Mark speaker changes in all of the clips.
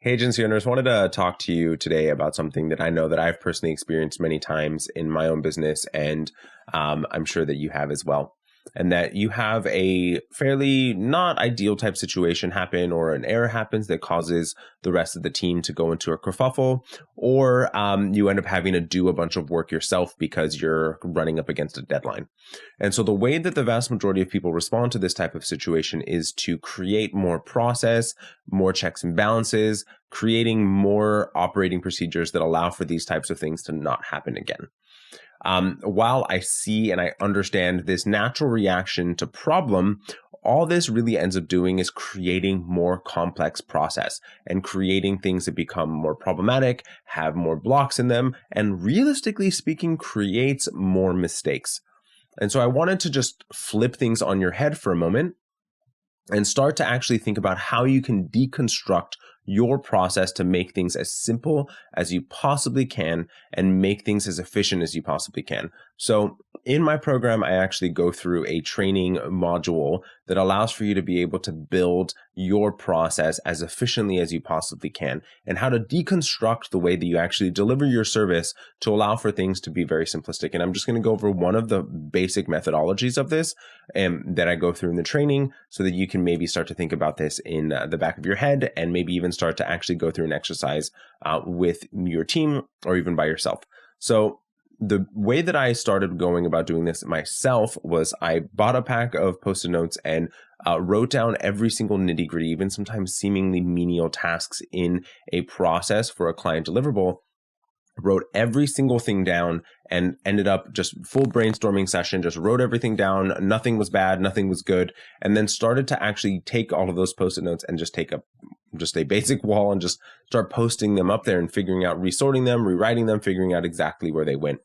Speaker 1: Hey, agency owners, wanted to talk to you today about something that I know that I've personally experienced many times in my own business, and I'm sure that you have as well. And that you have a fairly not ideal type situation happen, or an error happens that causes the rest of the team to go into a kerfuffle, or you end up having to do a bunch of work yourself because you're running up against a deadline. And so the way that the vast majority of people respond to this type of situation is to create more process, more checks and balances, creating more operating procedures that allow for these types of things to not happen again. While I see and I understand this natural reaction to problem, all this really ends up doing is creating more complex process and creating things that become more problematic, have more blocks in them, and realistically speaking, creates more mistakes. And so I wanted to just flip things on your head for a moment and start to actually think about how you can deconstruct your process to make things as simple as you possibly can and make things as efficient as you possibly can. So in my program, I actually go through a training module that allows for you to be able to build your process as efficiently as you possibly can, and how to deconstruct the way that you actually deliver your service to allow for things to be very simplistic. And I'm just going to go over one of the basic methodologies of this that I go through in the training, so that you can maybe start to think about this in the back of your head, and maybe even start to actually go through an exercise with your team or even by yourself. So the way that I started going about doing this myself was I bought a pack of Post-it notes and wrote down every single nitty gritty, even sometimes seemingly menial tasks in a process for a client deliverable. Wrote every single thing down and ended up just full brainstorming session, just wrote everything down. Nothing was bad, nothing was good. And then started to actually take all of those Post-it notes and just take a basic wall and just start posting them up there and figuring out, resorting them, rewriting them, figuring out exactly where they went.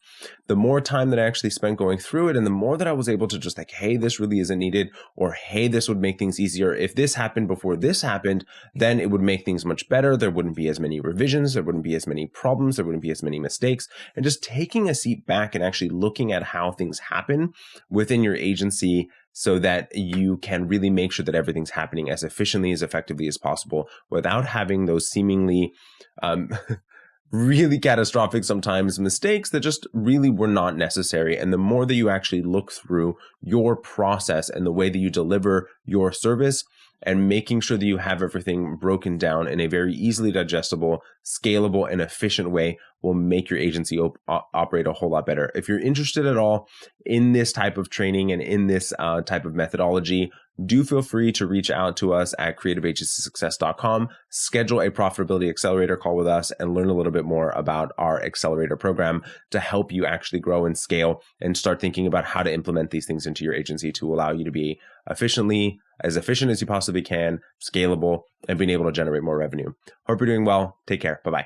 Speaker 1: The more time that I actually spent going through it, and the more that I was able to just like, hey, this really isn't needed, or hey, this would make things easier. If this happened before this happened, then it would make things much better. There wouldn't be as many revisions. There wouldn't be as many problems. There wouldn't be as many mistakes. And just taking a seat back and actually looking at how things happen within your agency, so that you can really make sure that everything's happening as efficiently, as effectively as possible, without having those seemingly really catastrophic sometimes mistakes that just really were not necessary. And the more that you actually look through your process and the way that you deliver your service, and making sure that you have everything broken down in a very easily digestible, scalable, and efficient way, will make your agency operate a whole lot better. If you're interested at all in this type of training and in this type of methodology, do feel free to reach out to us at creativeagencysuccess.com, schedule a profitability accelerator call with us, and learn a little bit more about our accelerator program to help you actually grow and scale and start thinking about how to implement these things into your agency to allow you to be as efficient as you possibly can, scalable, and being able to generate more revenue. Hope you're doing well. Take care. Bye-bye.